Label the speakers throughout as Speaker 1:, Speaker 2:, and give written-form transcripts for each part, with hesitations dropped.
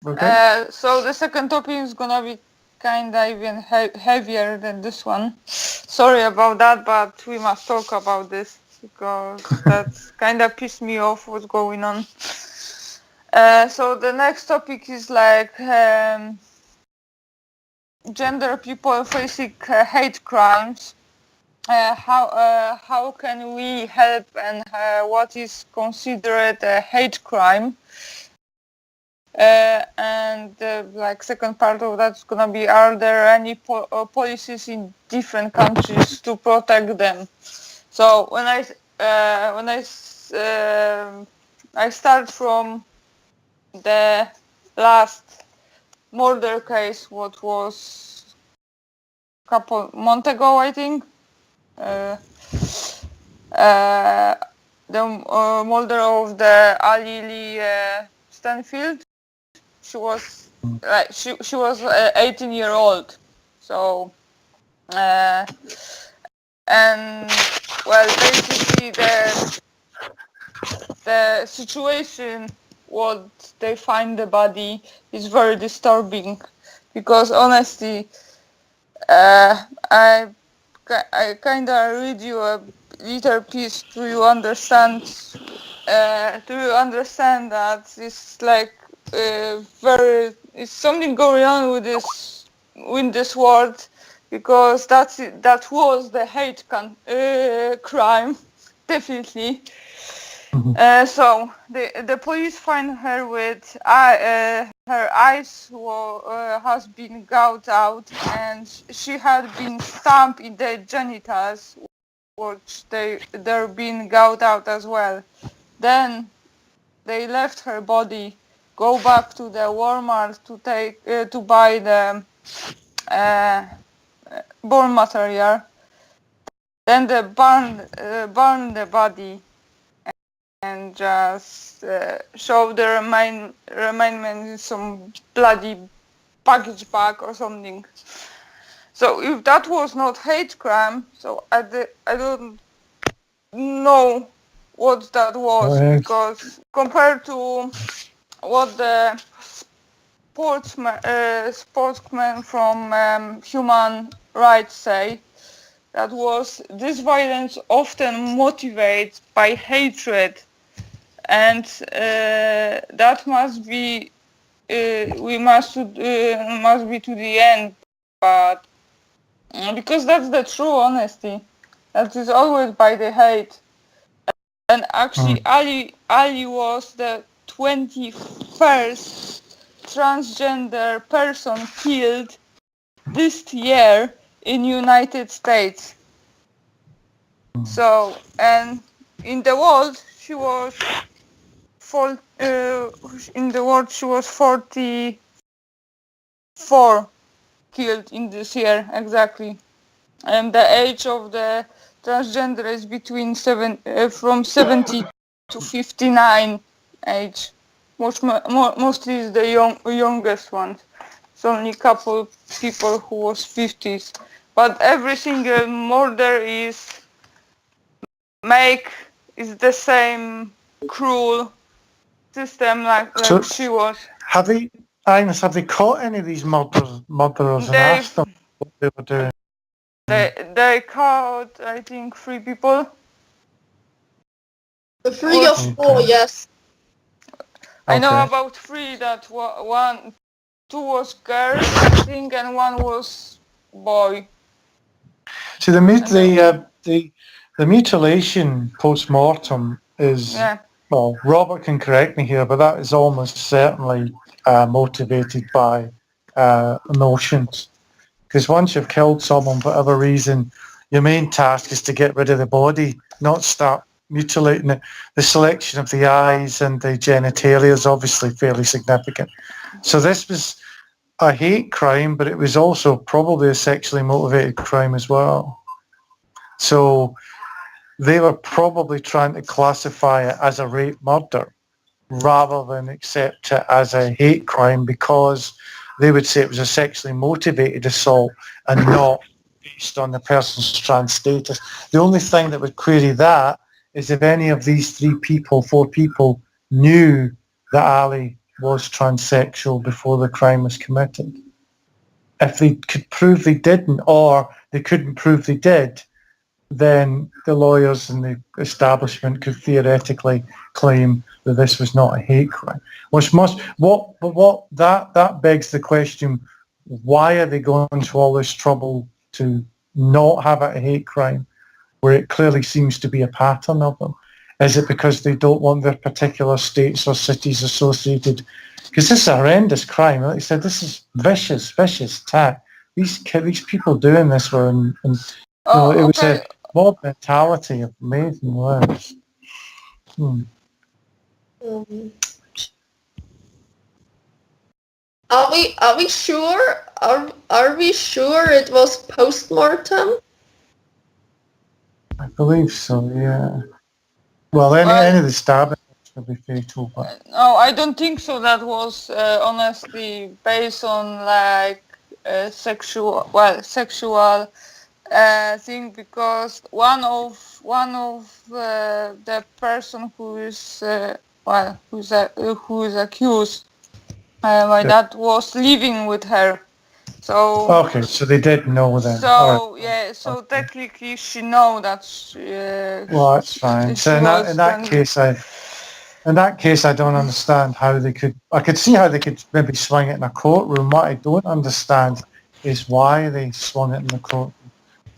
Speaker 1: Okay.
Speaker 2: So the second topic is gonna be kinda even heavier than this one. Sorry about that, but we must talk about this because that's kinda pissed me off what's going on. So the next topic is like gender people facing hate crimes. How can we help, and what is considered a hate crime? And like second part of that's gonna be, are there any policies in different countries to protect them? So when I start from the last murder case, what was a couple months ago, I think. The murder of the Ali Lee Stanfield. She was she was 18-year-old. So and well, basically the situation what they find the body is very disturbing, because honestly I kind of read you a little piece to you understand that it's like it's something going on with this world, because that was the hate crime, definitely. So the police find her with her eyes has been gouged out, and she had been stabbed in the genitals, which they're being gouged out as well. Then they left her body, go back to the Walmart to buy the bone material. Then they burn the body and just show the remains in some bloody package bag or something. So if that was not hate crime, so I don't know what that was, because compared to what the sportsmen from human rights say, that was this violence often motivated by hatred, and that must be must be to the end, but because that's the true honesty, that is always by the hate. And actually Ali was the 21st transgender person killed this year in United States. So, and in the world she was 44 killed in this year exactly. And the age of the transgender is between from 70 to 59 age. Mostly is the youngest one. It's only a couple people who was 50s. But every single murder is the same cruel system like she was.
Speaker 1: Have they caught any of these murderers and asked them what they were doing?
Speaker 2: They caught, I think, 3 people.
Speaker 3: 3 or 4, yes.
Speaker 2: I know about 3. That 2 was girls, I think, and 1 was boy.
Speaker 1: See, the mutilation post-mortem is, well, Robert can correct me here, but that is almost certainly motivated by emotions. Because once you've killed someone for whatever reason, your main task is to get rid of the body, not start mutilating it. The selection of the eyes and the genitalia is obviously fairly significant. So this was a hate crime, but it was also probably a sexually motivated crime as well. So they were probably trying to classify it as a rape murder rather than accept it as a hate crime, because they would say it was a sexually motivated assault and not based on the person's trans status. The only thing that would query that is if any of these 4 people knew that Ali was transsexual before the crime was committed. If they could prove they didn't, or they couldn't prove they did, then the lawyers and the establishment could theoretically claim that this was not a hate crime. That begs the question: why are they going to all this trouble to not have it a hate crime, where it clearly seems to be a pattern of them? Is it because they don't want their particular states or cities associated? Because this is a horrendous crime. Like I said, this is vicious attack. These people doing this were, it was a mob mentality of amazing words.
Speaker 3: Are we sure? Are we sure it was post-mortem?
Speaker 1: I believe so. Yeah. Well, any of the stabbing would be fatal, but
Speaker 2: no, I don't think so. That was honestly based on like sexual thing, because one of the person who is accused, my dad was living with her, so
Speaker 1: okay, so they did know then.
Speaker 2: so
Speaker 1: All right.
Speaker 2: yeah, so technically she know that
Speaker 1: Well, that's fine. So in that case, I don't understand how they could. I could see how they could maybe swing it in a courtroom. What I don't understand is why they swung it in the courtroom.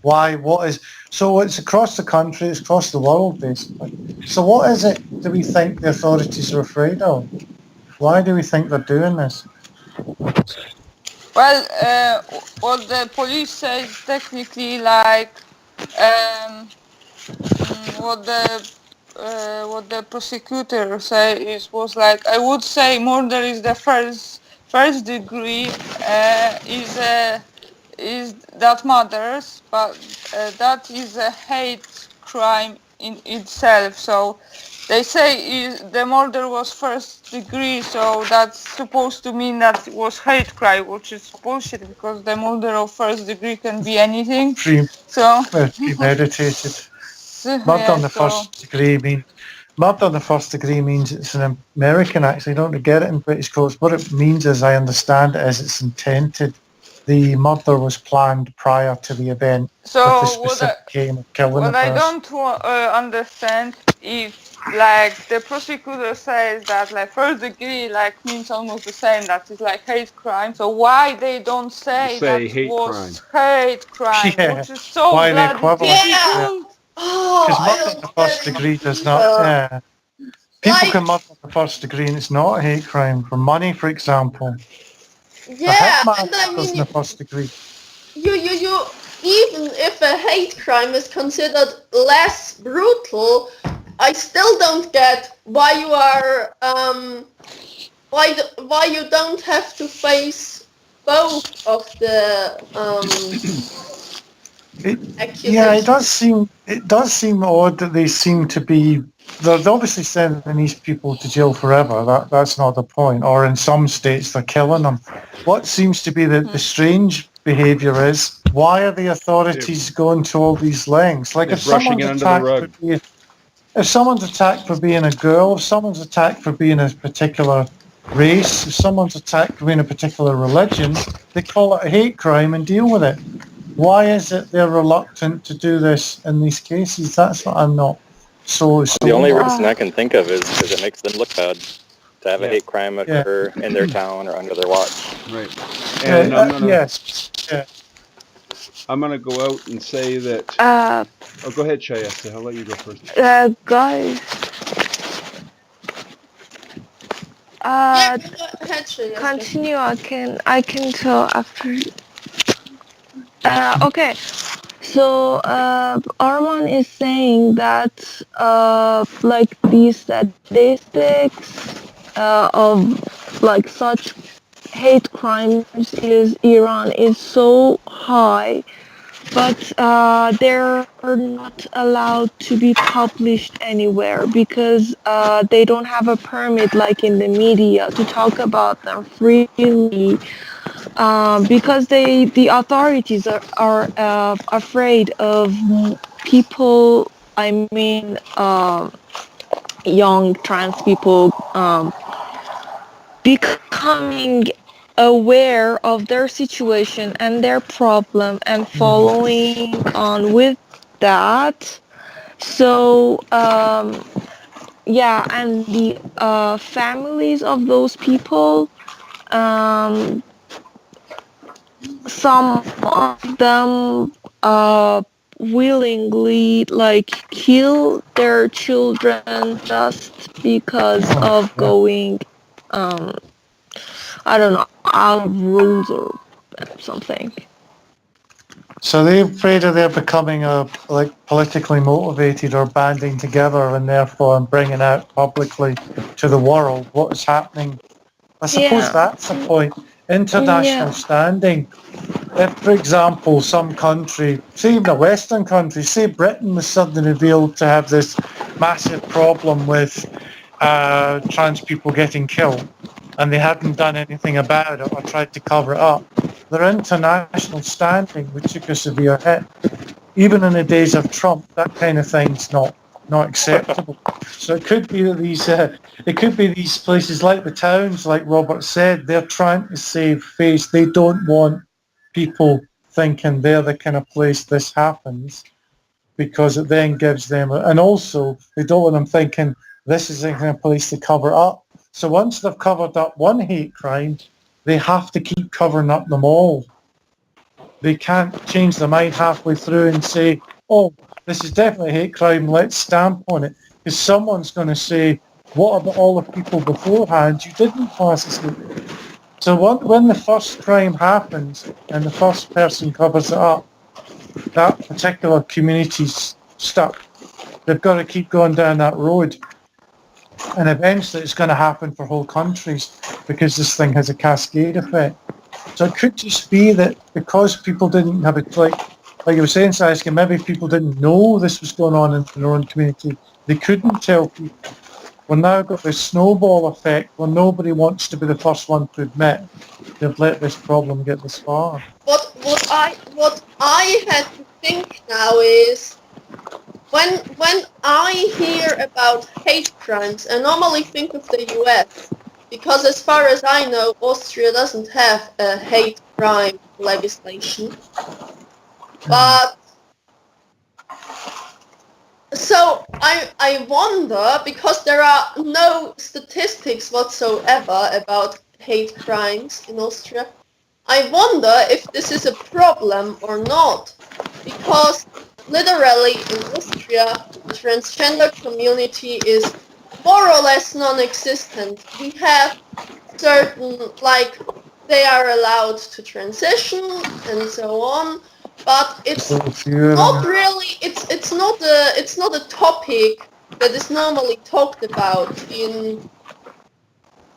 Speaker 1: Why? What is? So it's across the country. It's across the world, basically. So what is it? Do we think the authorities are afraid of? Why do we think they're doing this?
Speaker 2: Well, what the police says technically, like what the prosecutor was like, I would say murder is the first degree, is that matters, but that is a hate crime in itself. So they say the murder was first degree, so that's supposed to mean that it was hate crime, which is bullshit, because the murder of first degree can be anything.
Speaker 1: Premeditated. Murder on the first degree means it's an American accent. You don't get it in British courts. What it means, as I understand it, is it's intended. The murder was planned prior to the event,
Speaker 2: so
Speaker 1: with the specific aim of killing a person.
Speaker 2: What I don't understand, if like the prosecutor says that like first degree like means almost the same, that is like hate crime, so why they don't say that
Speaker 4: hate
Speaker 2: was
Speaker 4: crime.
Speaker 2: hate crime,
Speaker 1: Yeah.
Speaker 2: which is so
Speaker 1: Why the
Speaker 2: bloody
Speaker 1: equivalent?
Speaker 2: difficult.
Speaker 1: Because murder on the first degree does not. Yeah. People can murder on the first degree, and it's not a hate crime. For money, for example.
Speaker 3: Yeah,
Speaker 1: and I mean, the first degree.
Speaker 3: You even if a hate crime is considered less brutal, I still don't get why you are why you don't have to face both of the accusations.
Speaker 1: Yeah, it does seem odd that they seem to be. They're obviously sending these people to jail forever. That's not the point. Or in some states, they're killing them. What seems to be the strange behaviour is, why are the authorities going to all these lengths? Like if someone's attacked for being a girl, if someone's attacked for being a particular race, if someone's attacked for being a particular religion, they call it a hate crime and deal with it. Why is it they're reluctant to do this in these cases? That's what I'm not so
Speaker 5: The only reason I can think of is because it makes them look bad to have a hate crime occur in their town or under their watch.
Speaker 4: Right. And
Speaker 1: I'm
Speaker 4: gonna go out and say that. Go ahead, Chayesta. I'll let you go first.
Speaker 3: Go
Speaker 4: Guys.
Speaker 3: ahead,
Speaker 6: continue. I can tell after. Okay. So Arman is saying that like these statistics of like such hate crimes in Iran is so high, but they're not allowed to be published anywhere because they don't have a permit like in the media to talk about them freely. Because the authorities are afraid of people, I mean young trans people becoming aware of their situation and their problem and following on with that. So yeah, and the families of those people, some of them willingly like kill their children just because of going I don't know, out of rules or something.
Speaker 1: So they're afraid of they're becoming like politically motivated or banding together and therefore bringing out publicly to the world what is happening. I suppose that's the point. International standing. If, for example, some country, say even a Western country, say Britain was suddenly revealed to have this massive problem with trans people getting killed, and they hadn't done anything about it or tried to cover it up, their international standing would take a severe hit. Even in the days of Trump, that kind of thing's not acceptable. So it could be that these places like the towns, like Robert said, they're trying to save face. They don't want people thinking they're the kind of place this happens, because it then gives them, and also they don't want them thinking this is the kind of place to cover up. So once they've covered up one hate crime, they have to keep covering up them all. They can't change their mind halfway through and say, oh, this is definitely a hate crime, let's stamp on it. Because someone's going to say, what about all the people beforehand you didn't class as hate? So when the first crime happens and the first person covers it up, that particular community's stuck. They've got to keep going down that road. And eventually it's going to happen for whole countries because this thing has a cascade effect. So it could just be that because people didn't have it, like you were saying, Saskia, maybe people didn't know this was going on in their own community. They couldn't tell people. We've now got this snowball effect where nobody wants to be the first one to admit they've let this problem get this far.
Speaker 3: What I had to think now is when I hear about hate crimes, I normally think of the US, because as far as I know, Austria doesn't have a hate crime legislation. But so I wonder, because there are no statistics whatsoever about hate crimes in Austria, I wonder if this is a problem or not, because literally in Austria, the transgender community is more or less non-existent. We have certain, like, they are allowed to transition and so on, but it's not really, it's not a topic that is normally talked about in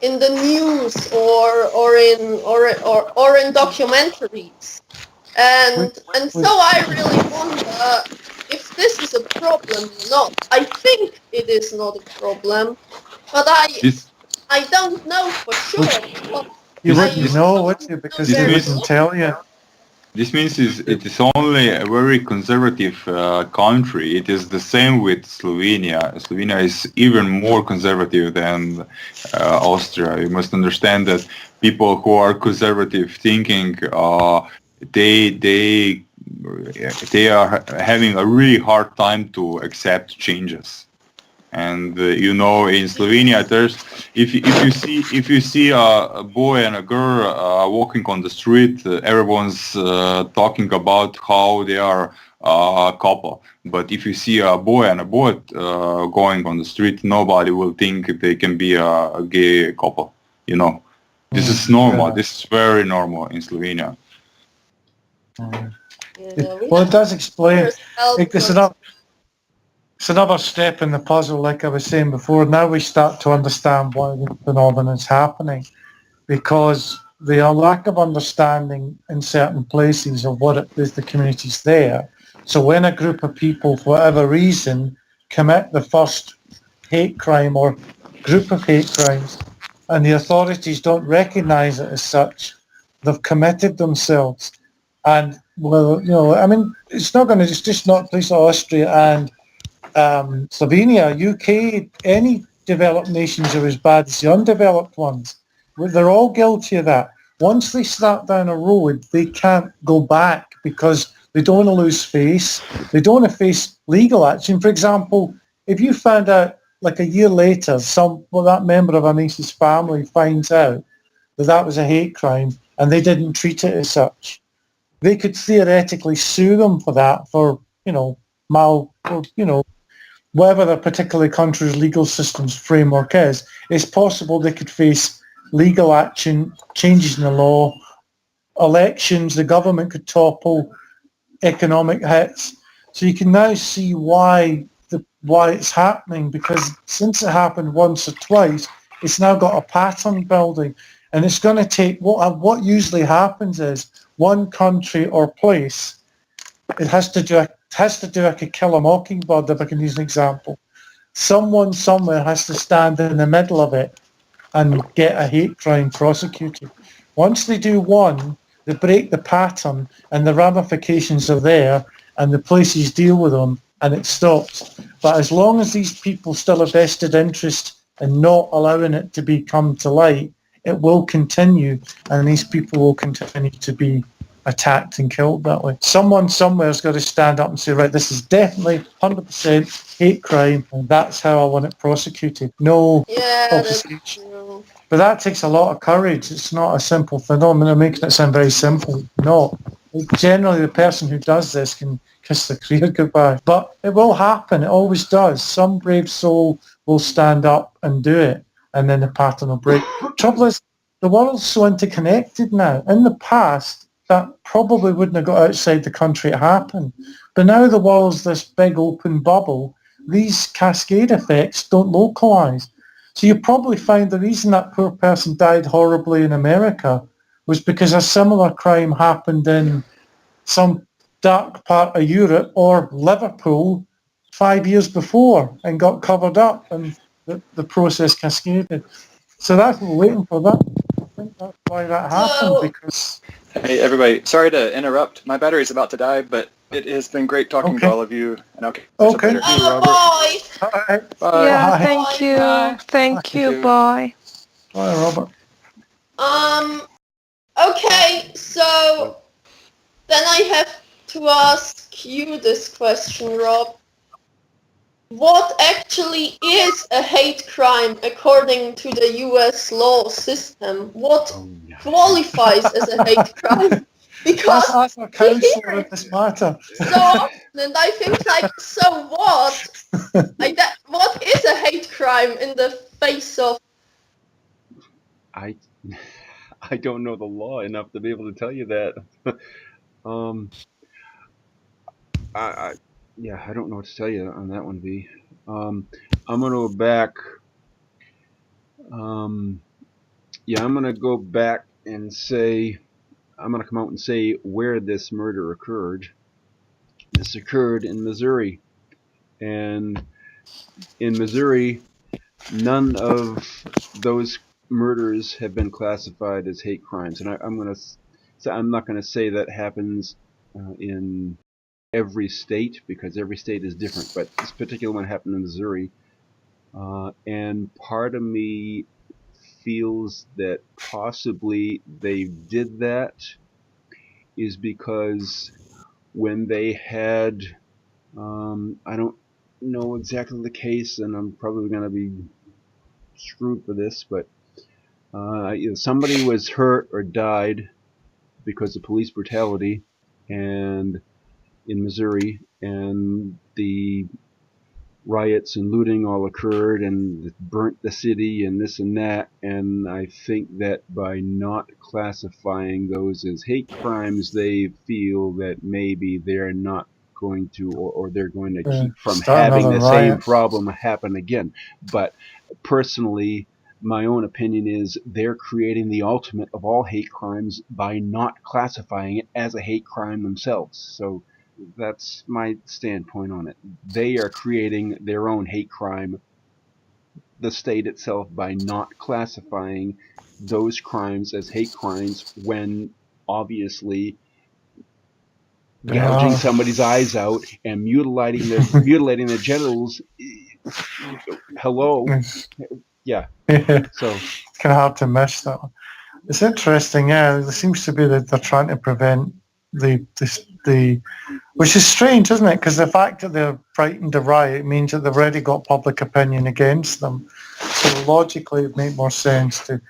Speaker 3: the news or in documentaries, and so I really wonder if this is a problem or not. I think it is not a problem, but I don't know for sure.
Speaker 1: You wouldn't know, would you? Because they wouldn't tell you.
Speaker 7: This means it is only a very conservative country. It is the same with Slovenia. Slovenia is even more conservative than Austria. You must understand that people who are conservative thinking, they are having a really hard time to accept changes. And you know, in Slovenia, there's if you see a boy and a girl walking on the street, everyone's talking about how they are a couple. But if you see a boy and a boy going on the street, nobody will think they can be a gay couple. You know, this is normal. Yeah. This is very normal in Slovenia.
Speaker 1: Well, it does explain. It's another step in the puzzle, like I was saying before. Now we start to understand why the phenomenon is happening, because the lack of understanding in certain places of what it is the community's there. So when a group of people, for whatever reason, commit the first hate crime or group of hate crimes, and the authorities don't recognise it as such, they've committed themselves. And, well, you know, I mean, it's just not place like Austria and Slovenia, UK, any developed nations are as bad as the undeveloped ones. they're all guilty of that. Once they start down a road, they can't go back because they don't want to lose face. They don't want to face legal action. For example, if you found out like a year later, that member of a niece's family finds out that that was a hate crime and they didn't treat it as such, they could theoretically sue them for that, for, whatever their particular country's legal system's framework is. It's possible they could face legal action, changes in the law, elections, the government could topple, economic hits. So you can now see why it's happening, because since it happened once or twice, it's now got a pattern building, and it's going to take what usually happens is one country or place, it has to do like a Kill a Mockingbird, if I can use an example. Someone somewhere has to stand in the middle of it and get a hate crime prosecuted. Once they do one, they break the pattern and the ramifications are there and the places deal with them and it stops. But as long as these people still have vested interest in not allowing it to come to light, it will continue and these people will continue to be attacked and killed that way. Someone somewhere's got to stand up and say, right, this is definitely 100% hate crime and that's how I want it prosecuted. No opposition. But that takes a lot of courage. It's not a simple thing. I'm making it sound very simple. No. Generally, the person who does this can kiss their career goodbye. But it will happen. It always does. Some brave soul will stand up and do it, and then the pattern will break. Trouble is, the world's so interconnected now. In the past, that probably wouldn't have got outside the country to happen. But now the world's this big open bubble. These cascade effects don't localise. So you probably find the reason that poor person died horribly in America was because a similar crime happened in some dark part of Europe or Liverpool 5 years before and got covered up and the process cascaded. So that's what we're waiting for. That. I think that's why that happened, because...
Speaker 5: Hey, everybody. Sorry to interrupt. My battery's about to die, but it has been great talking to all of you. And I'll catch up later.
Speaker 3: Bye.
Speaker 5: Bye.
Speaker 6: Yeah,
Speaker 1: Bye.
Speaker 6: thank you.
Speaker 2: Bye.
Speaker 6: Thank you. Bye.
Speaker 1: Bye, Robert.
Speaker 3: Okay, so then I have to ask you this question, Rob. What actually is a hate crime according to the US law system? What qualifies as a hate crime? Because
Speaker 1: that's a counsellor in this matter.
Speaker 3: So often, and I think so what? What is a hate crime in the face of?
Speaker 4: I don't know the law enough to be able to tell you that. I don't know what to tell you on that one, V. I'm gonna go back. I'm gonna go back and say, I'm gonna come out and say where this murder occurred. This occurred in Missouri, and in Missouri, none of those murders have been classified as hate crimes. And I'm not gonna say that happens in every state, because every state is different, but this particular one happened in Missouri, and part of me feels that possibly they did that is because when they had, I don't know exactly the case, and I'm probably going to be screwed for this, but somebody was hurt or died because of police brutality, and in Missouri, and the riots and looting all occurred and burnt the city and this and that, and I think that by not classifying those as hate crimes, they feel that maybe they're not going to, or they're going to keep from having the same problem happen again. But personally, my own opinion is they're creating the ultimate of all hate crimes by not classifying it as a hate crime themselves. So that's my standpoint on it. They are creating their own hate crime, the state itself, by not classifying those crimes as hate crimes, when obviously gouging somebody's eyes out and mutilating their genitals. Hello, Yeah.
Speaker 1: It's
Speaker 4: So
Speaker 1: kind of hard to miss that one. It's interesting, yeah. There seems to be that they're trying to prevent the which is strange, isn't it? Because the fact that they're frightened of riot means that they've already got public opinion against them. So logically, it'd make more sense to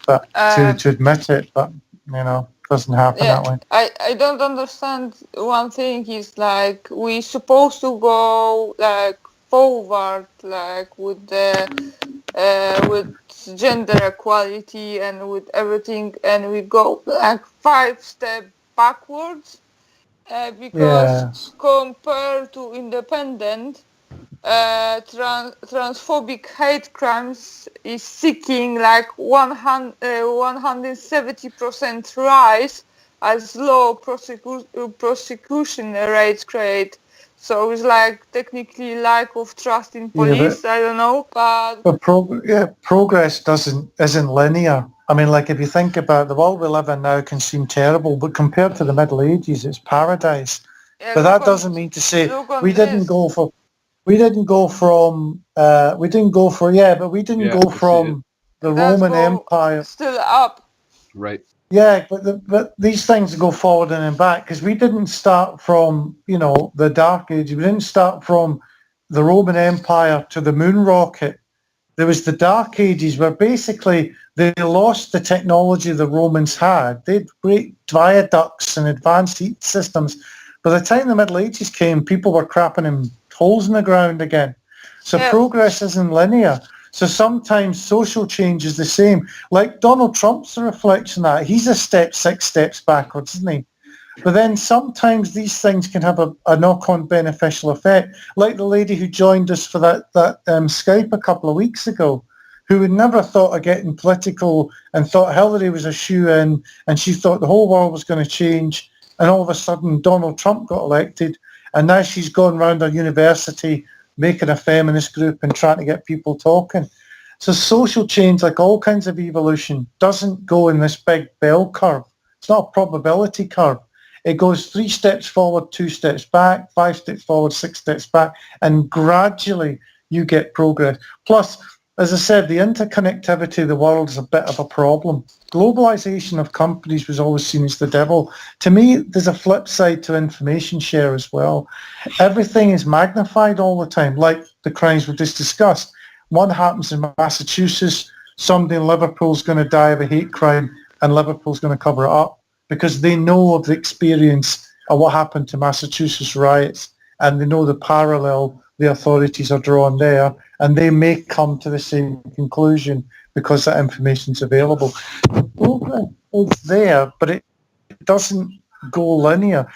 Speaker 1: admit it, but it doesn't happen that way.
Speaker 2: I don't understand one thing is like we supposed to go like forward like with the with gender equality and with everything, and we go like 5 steps backwards because
Speaker 1: Yeah.
Speaker 2: compared to independent transphobic hate crimes is seeking like 170% rise as low prosecution rates create. So it's like technically lack of trust in police. I don't know, but
Speaker 1: Progress isn't linear. I mean, like if you think about the world we live in now can seem terrible, but compared to the Middle Ages, it's paradise. But that doesn't mean to say we didn't go from the Roman Empire.
Speaker 2: Still up.
Speaker 4: Right.
Speaker 1: Yeah, but these things go forward and then back because we didn't start from the Dark Age. We didn't start from the Roman Empire to the moon rocket. There was the Dark Ages where basically they lost the technology the Romans had. They had great viaducts and advanced heat systems. By the time the Middle Ages came, people were crapping in holes in the ground again. So progress isn't linear. So sometimes social change is the same. Like Donald Trump's a reflection of that. He's a 6 steps backwards, isn't he? But then sometimes these things can have a knock-on beneficial effect. Like the lady who joined us for that Skype a couple of weeks ago, who had never thought of getting political and thought Hillary was a shoo-in, and she thought the whole world was going to change. And all of a sudden Donald Trump got elected, and now she's gone around her university making a feminist group and trying to get people talking. So social change, like all kinds of evolution, doesn't go in this big bell curve. It's not a probability curve. It goes 3 steps forward, 2 steps back, 5 steps forward, 6 steps back, and gradually you get progress. Plus, as I said, the interconnectivity of the world is a bit of a problem. Globalization of companies was always seen as the devil. To me, there's a flip side to information share as well. Everything is magnified all the time, like the crimes we just discussed. One happens in Massachusetts, somebody in Liverpool's going to die of a hate crime, and Liverpool's going to cover it up because they know of the experience of what happened to Massachusetts riots, and they know the parallel the authorities are drawn there, and they may come to the same conclusion because that information is available. The progress is there, but it doesn't go linear.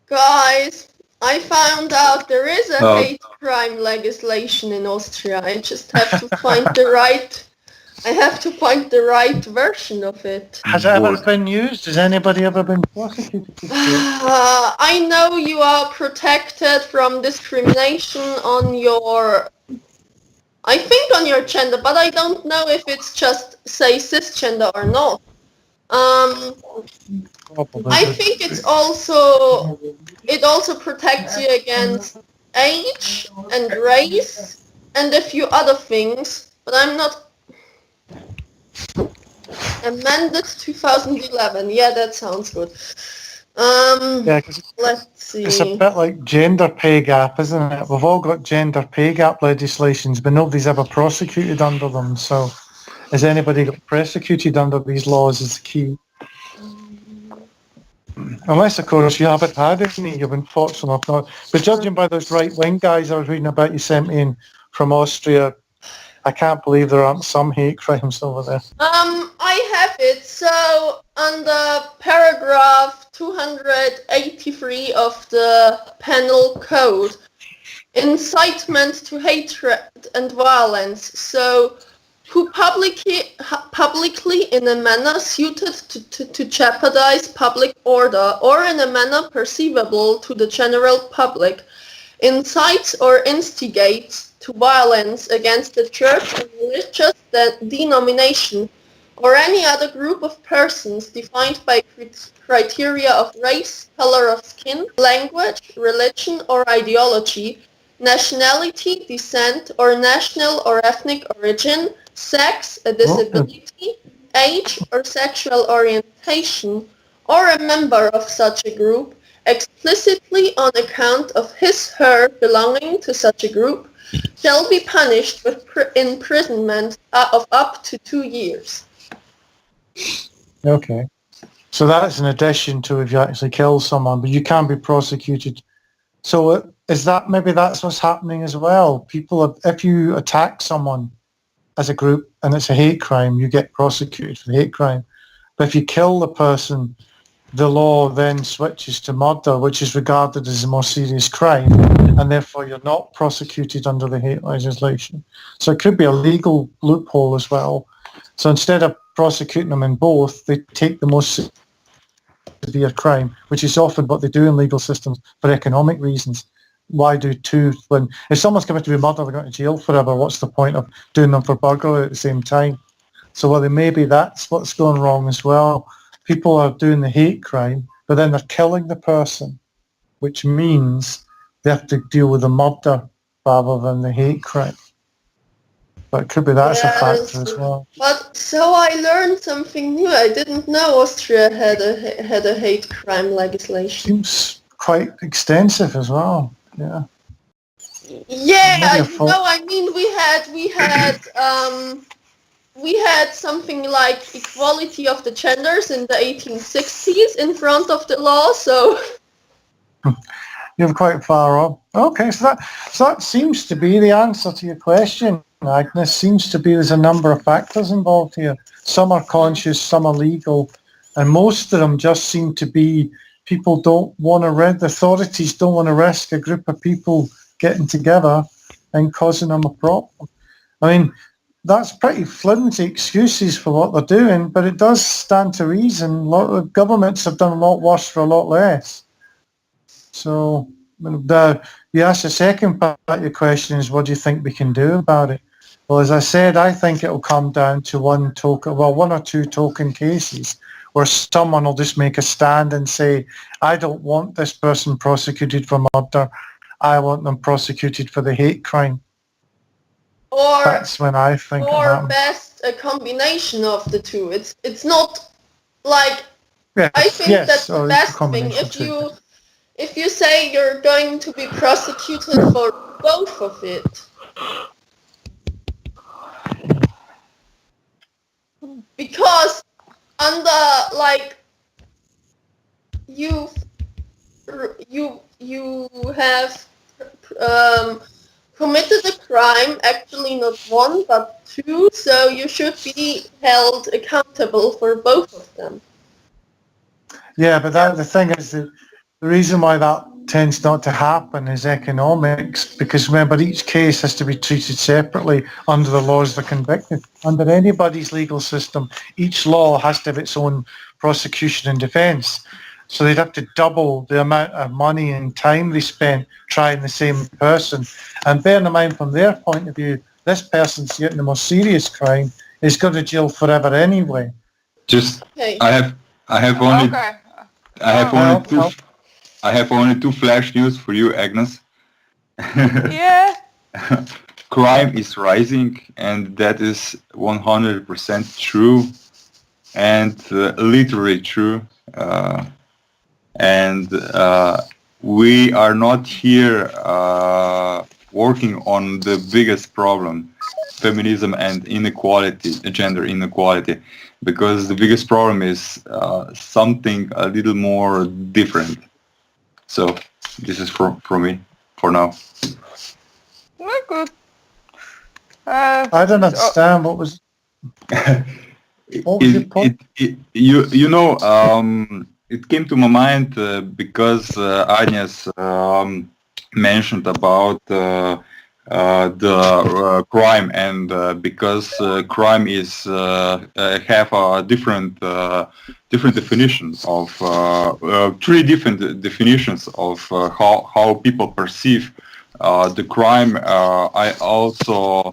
Speaker 3: Guys, I found out there is a hate crime legislation in Austria. I just have to find the right version of it.
Speaker 1: Has it ever been used? Has anybody ever been prosecuted?
Speaker 3: I know you are protected from discrimination on your gender, but I don't know if it's just, say, cisgender or not. I think it also protects you against age and race and a few other things, but I'm not... Amended 2011. Yeah, that sounds good. Let's see.
Speaker 1: It's a bit like gender pay gap, isn't it? We've all got gender pay gap legislations, but nobody's ever prosecuted under them. So has anybody got prosecuted under these laws is the key. Unless, of course, you haven't had any, you've been fortunate enough not. But judging by those right-wing guys I was reading about you sent me in from Austria, I can't believe there aren't some hate crimes over there.
Speaker 3: I have it. So under paragraph 283 of the Penal Code, incitement to hatred and violence. So who publicly in a manner suited to jeopardize public order or in a manner perceivable to the general public incites or instigates to violence against the church or religious denomination or any other group of persons defined by criteria of race, color of skin, language, religion, or ideology, nationality, descent, or national or ethnic origin, sex, a disability, age, or sexual orientation, or a member of such a group, explicitly on account of his/her belonging to such a group, shall be punished with imprisonment of up to 2 years.
Speaker 1: Okay. So that's in addition to if you actually kill someone, but you can be prosecuted. So is that, maybe that's what's happening as well? People, if you attack someone as a group and it's a hate crime, you get prosecuted for the hate crime. But if you kill the person, the law then switches to murder, which is regarded as a more serious crime, and therefore you're not prosecuted under the hate legislation. So it could be a legal loophole as well. So instead of prosecuting them in both, they take the most severe crime, which is often what they do in legal systems for economic reasons. Why do two when if someone's committed to be murdered, they're going to jail forever? What's the point of doing them for burglary at the same time? So well, maybe that's what's going wrong as well. People are doing the hate crime, but then they're killing the person, which means they have to deal with the murder rather than the hate crime. But it could be that's a factor as well.
Speaker 3: But so I learned something new. I didn't know Austria had a hate crime legislation.
Speaker 1: Seems quite extensive as well. Yeah.
Speaker 3: Yeah, you know, I mean, we had something like equality of the genders in the 1860s in front of the law. So
Speaker 1: you're quite far off. Okay, so that seems to be the answer to your question, Agnes. Seems to be there's a number of factors involved here. Some are conscious, some are legal, and most of them just seem to be people don't want to the authorities don't want to risk a group of people getting together and causing them a problem. I mean, that's pretty flimsy excuses for what they're doing, but it does stand to reason. A lot of governments have done a lot worse for a lot less. So you asked the second part of your question is, what do you think we can do about it? Well, as I said, I think it will come down to one or two token cases where someone will just make a stand and say, I don't want this person prosecuted for murder. I want them prosecuted for the hate crime.
Speaker 3: Or
Speaker 1: that's when I think
Speaker 3: or best a combination of the two. It's not like I think that's the best thing. If you say you're going to be prosecuted for both of it, because under like you have committed a crime, actually not one but two, so you should be held accountable for both of them.
Speaker 1: Yeah, but the thing is that the reason why that tends not to happen is economics, because remember, each case has to be treated separately under the laws they're convicted. Under anybody's legal system, each law has to have its own prosecution and defence. So they'd have to double the amount of money and time they spent trying the same person. And bearing in mind from their point of view, this person's getting the most serious crime, is going to jail forever anyway.
Speaker 7: I have only two flash news for you, Agnes.
Speaker 2: Yeah.
Speaker 7: Crime is rising, and that is 100% true, and literally true. And we are not here working on the biggest problem, feminism and inequality, gender inequality, because the biggest problem is something a little more different. So this is from me for now.
Speaker 2: Very good.
Speaker 1: I don't understand what was your point?
Speaker 7: It came to my mind because Agnes mentioned about the crime, and because crime is have a different definitions of three different definitions of how people perceive the crime. I also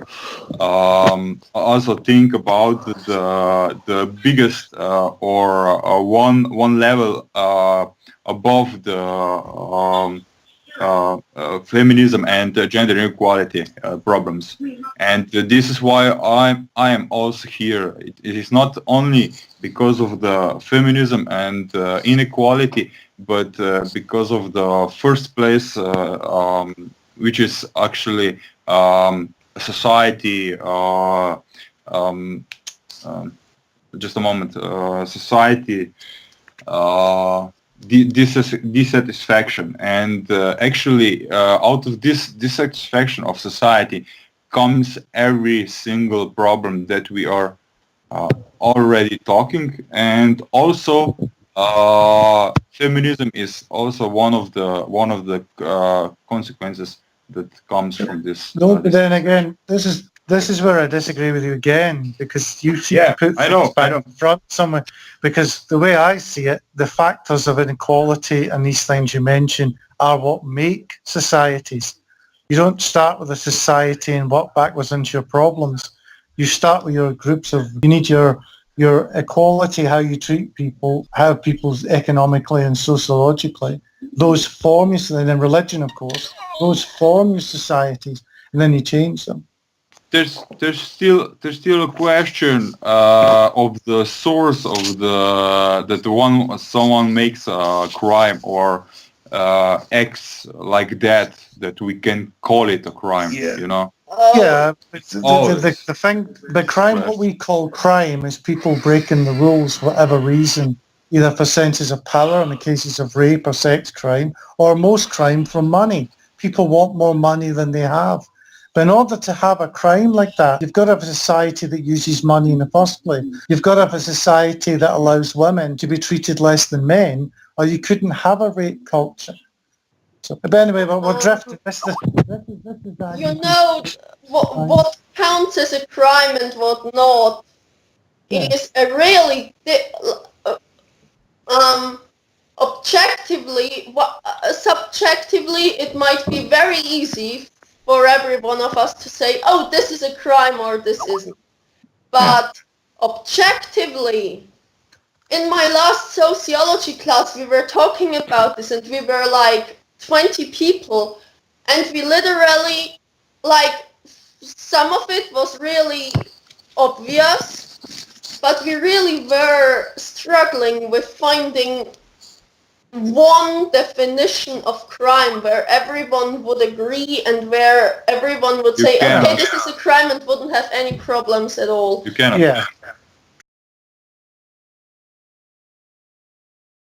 Speaker 7: think about the biggest or one level above feminism and gender inequality problems. And this is why I am also here. It is not only because of the feminism and inequality, but because of the first place, which is actually society. Just a moment. Society. Dissatisfaction, and actually out of this dissatisfaction of society comes every single problem that we are already talking, and also feminism is also one of the consequences that comes from this.
Speaker 1: No, but then again, this is where I disagree with you again, because you seem to put things back in front somewhere. Because the way I see it, the factors of inequality and these things you mention are what make societies. You don't start with a society and work backwards into your problems. You start with your groups of, you need your equality, how you treat people, how people's economically and sociologically. Those form you, and then religion, of course, those form your societies, and then you change them.
Speaker 7: There's still a question of the source of someone makes a crime or acts like that we can call it a crime. You know.
Speaker 1: Yeah, the crime, what we call crime, is people breaking the rules for whatever reason, either for senses of power in the cases of rape or sex crime, or most crime for money. People want more money than they have. But in order to have a crime like that, you've got to have a society that uses money in the first place. You've got to have a society that allows women to be treated less than men, or you couldn't have a rape culture. So, but anyway, we're drifting. This is
Speaker 3: you know, what counts as a crime and what not is a really objectively, subjectively, it might be very easy for every one of us to say, oh, this is a crime or this isn't. But objectively, in my last sociology class, we were talking about this, and we were like 20 people, and we literally, like, some of it was really obvious, but we really were struggling with finding one definition of crime where everyone would agree and where everyone would say, okay, this is a crime, and wouldn't have any problems at all.
Speaker 7: You cannot.
Speaker 1: Yeah.